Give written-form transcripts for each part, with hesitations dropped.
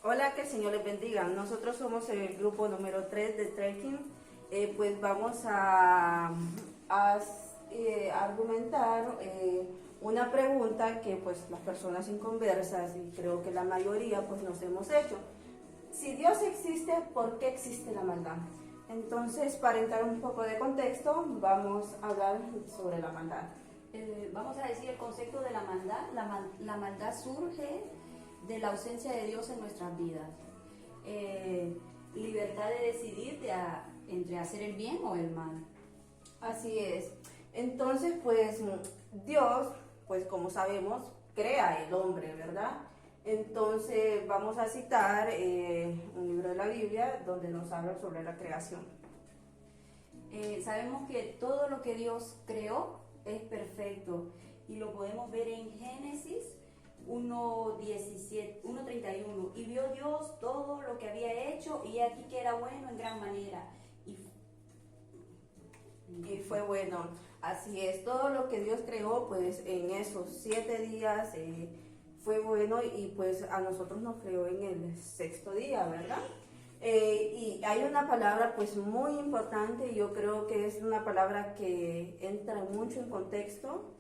Hola, que el Señor les bendiga. Nosotros somos el grupo número 3 de Trekking. Pues vamos a argumentar una pregunta que pues las personas inconversas, y creo que la mayoría pues nos hemos hecho. Si Dios existe, ¿por qué existe la maldad? Entonces, para entrar un poco de contexto, vamos a hablar sobre la maldad. Vamos a decir el concepto de la maldad. La maldad surge de la ausencia de Dios en nuestras vidas. Libertad de decidir entre hacer el bien o el mal. Así es. Entonces, pues Dios, pues como sabemos, crea el hombre, ¿verdad? Entonces vamos a citar un libro de la Biblia donde nos habla sobre la creación. Sabemos que todo lo que Dios creó es perfecto y lo podemos ver en Génesis 1:31. Y vio Dios todo lo que había hecho y aquí que era bueno en gran manera. Y fue bueno. Así es, todo lo que Dios creó, pues en esos 7 días fue bueno, y pues a nosotros nos creó en el sexto día, ¿verdad? Y hay una palabra pues muy importante, yo creo que es una palabra que entra mucho en contexto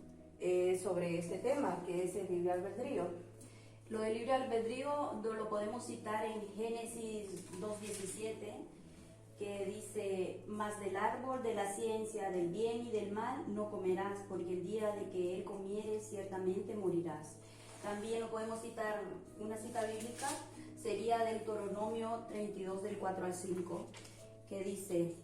sobre este tema, que es el libre albedrío. Lo del libre albedrío lo podemos citar en Génesis 2:17, que dice: mas del árbol de la ciencia del bien y del mal no comerás, porque el día de que él comieres ciertamente morirás. También lo podemos citar, una cita bíblica sería del Deuteronomio 32 del 4 al 5, que dice: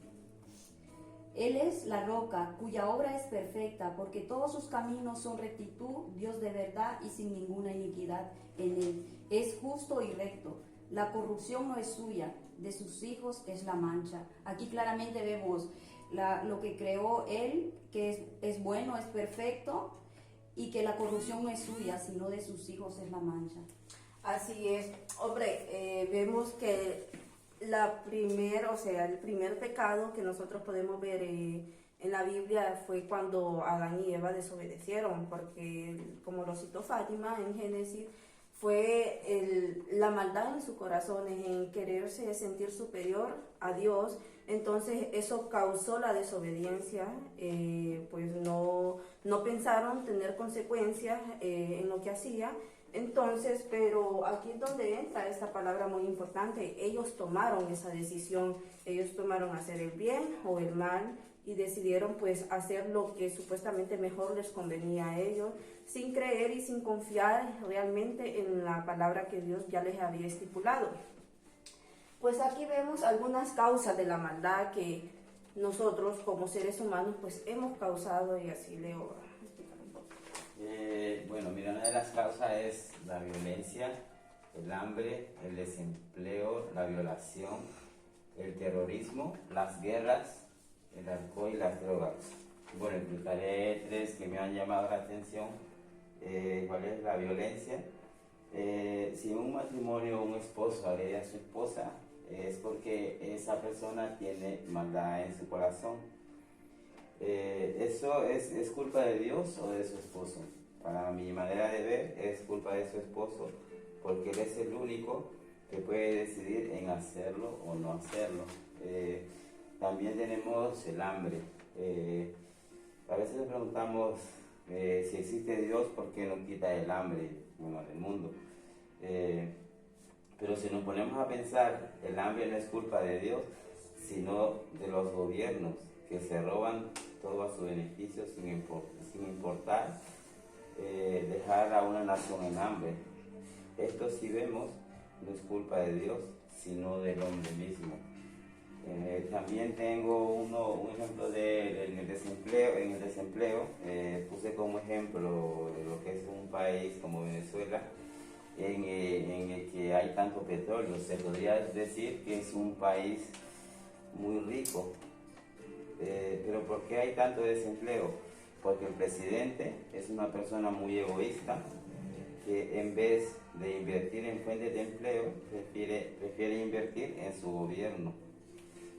Él es la roca, cuya obra es perfecta, porque todos sus caminos son rectitud, Dios de verdad y sin ninguna iniquidad en él. Es justo y recto. La corrupción no es suya, de sus hijos es la mancha. Aquí claramente vemos lo que creó él, que es bueno, es perfecto, y que la corrupción no es suya, sino de sus hijos es la mancha. Así es, hombre, vemos que el primer pecado que nosotros podemos ver en la Biblia fue cuando Adán y Eva desobedecieron, porque como lo citó Fátima en Génesis, fue la maldad en sus corazones, en quererse sentir superior a Dios. Entonces eso causó la desobediencia, pues no pensaron tener consecuencias en lo que hacía. Entonces, pero aquí es donde entra esta palabra muy importante. Ellos tomaron esa decisión, ellos tomaron hacer el bien o el mal, y decidieron pues hacer lo que supuestamente mejor les convenía a ellos, sin creer y sin confiar realmente en la palabra que Dios ya les había estipulado. Pues aquí vemos algunas causas de la maldad que nosotros como seres humanos pues hemos causado, y así Leo va a explicar un poco. Bueno, mira, una de las causas es la violencia, el hambre, el desempleo, la violación, el terrorismo, las guerras, el alcohol y las drogas. Bueno, explicaré 3 que me han llamado la atención. ¿Cuál es la violencia? Si en un matrimonio un esposo agrede a su esposa, es porque esa persona tiene maldad en su corazón. ¿Eso es culpa de Dios o de su esposo? Para mi manera de ver, es culpa de su esposo, porque él es el único que puede decidir en hacerlo o no hacerlo. También tenemos el hambre. A veces nos preguntamos si existe Dios, ¿por qué no quita el hambre del mundo? Pero si nos ponemos a pensar, el hambre no es culpa de Dios, sino de los gobiernos que se roban todo a su beneficio sin importar dejar a una nación en hambre. Esto, si vemos, no es culpa de Dios, sino del hombre mismo. También tengo un ejemplo en el desempleo. Puse como ejemplo lo que es un país como Venezuela, en el que hay tanto petróleo. Se podría decir que es un país muy rico. Pero ¿por qué hay tanto desempleo? Porque el presidente es una persona muy egoísta, que en vez de invertir en fuentes de empleo, prefiere invertir en su gobierno,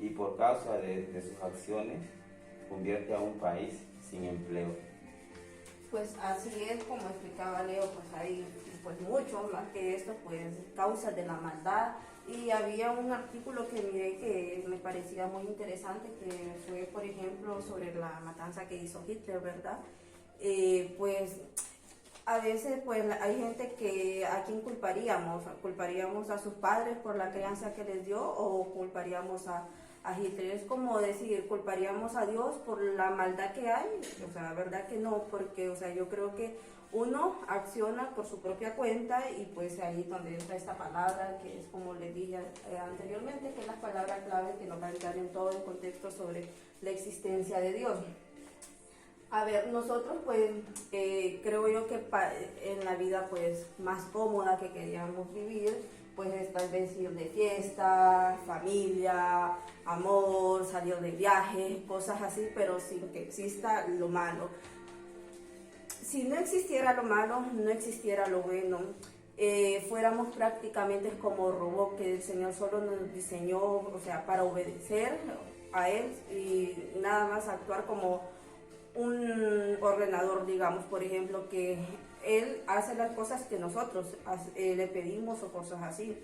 y por causa de sus acciones convierte a un país sin empleo. Pues así es como explicaba Leo, pues hay pues mucho más que esto, pues causas de la maldad. Y había un artículo que miré que me parecía muy interesante, que fue, por ejemplo, sobre la matanza que hizo Hitler, ¿verdad? Pues a veces pues hay gente que a quién culparíamos a sus padres por la crianza que les dio o culparíamos a Hitler. Es como decir, culparíamos a Dios por la maldad que hay. O sea, la verdad que no, porque o sea, yo creo que uno acciona por su propia cuenta y pues ahí donde entra esta palabra que es como les dije anteriormente, que es la palabra clave que nos va a ayudar en todo el contexto sobre la existencia de Dios. A ver, nosotros pues creo yo que en la vida pues más cómoda que queríamos vivir, pues es tal vez ir de fiesta, familia, amor, salir de viaje, cosas así, pero sin que exista lo malo. Si no existiera lo malo, no existiera lo bueno. Fuéramos prácticamente como robots que el Señor solo nos diseñó, o sea, para obedecer a Él y nada más actuar como un ordenador, digamos, por ejemplo, que Él hace las cosas que nosotros le pedimos o cosas así.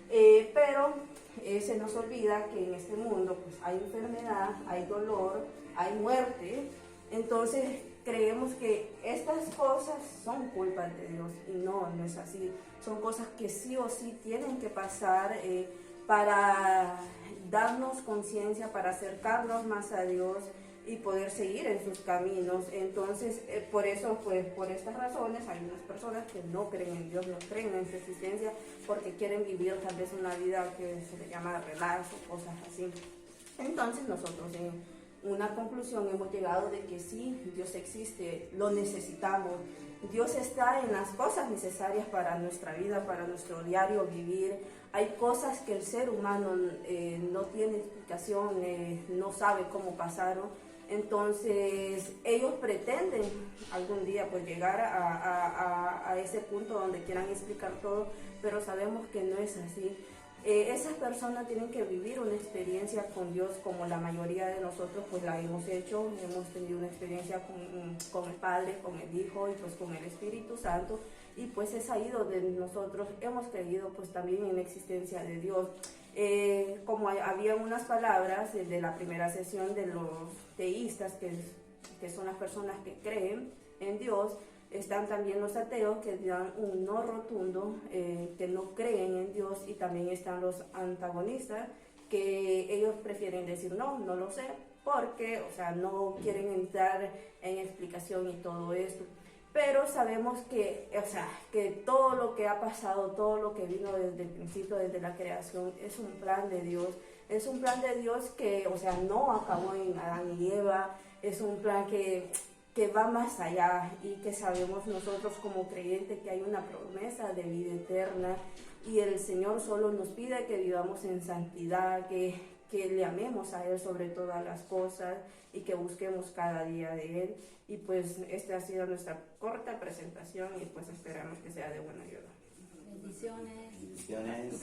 Pero se nos olvida que en este mundo pues, hay enfermedad, hay dolor, hay muerte. Entonces creemos que estas cosas son culpa de Dios y no es así. Son cosas que sí o sí tienen que pasar para darnos conciencia, para acercarnos más a Dios y poder seguir en sus caminos. Entonces, por eso, pues, por estas razones, hay unas personas que no creen en Dios, no creen en su existencia, porque quieren vivir tal vez una vida que se le llama relax o cosas así. Entonces, nosotros en una conclusión hemos llegado de que sí, Dios existe, lo necesitamos. Dios está en las cosas necesarias para nuestra vida, para nuestro diario vivir. Hay cosas que el ser humano no tiene explicación, no sabe cómo pasaron. Entonces, ellos pretenden algún día pues llegar a ese punto donde quieran explicar todo, pero sabemos que no es así. Esas personas tienen que vivir una experiencia con Dios como la mayoría de nosotros pues la hemos hecho. Hemos tenido una experiencia con el Padre, con el Hijo y pues con el Espíritu Santo, y pues es ahí donde nosotros hemos creído pues también en la existencia de Dios. Como había unas palabras de la primera sesión de los teístas, que son las personas que creen en Dios, están también los ateos que dan un no rotundo, que no creen en Dios, y también están los antagonistas, que ellos prefieren decir no lo sé, porque, o sea, no quieren entrar en explicación y todo esto. Pero sabemos que, o sea, que todo lo que ha pasado, todo lo que vino desde el principio, desde la creación, es un plan de Dios. Es un plan de Dios que, o sea, no acabó en Adán y Eva. Es un plan que va más allá, y que sabemos nosotros como creyentes que hay una promesa de vida eterna, y el Señor solo nos pide que vivamos en santidad, que le amemos a Él sobre todas las cosas y que busquemos cada día de Él. Y pues esta ha sido nuestra corta presentación y pues esperamos que sea de buena ayuda. Bendiciones. Bendiciones.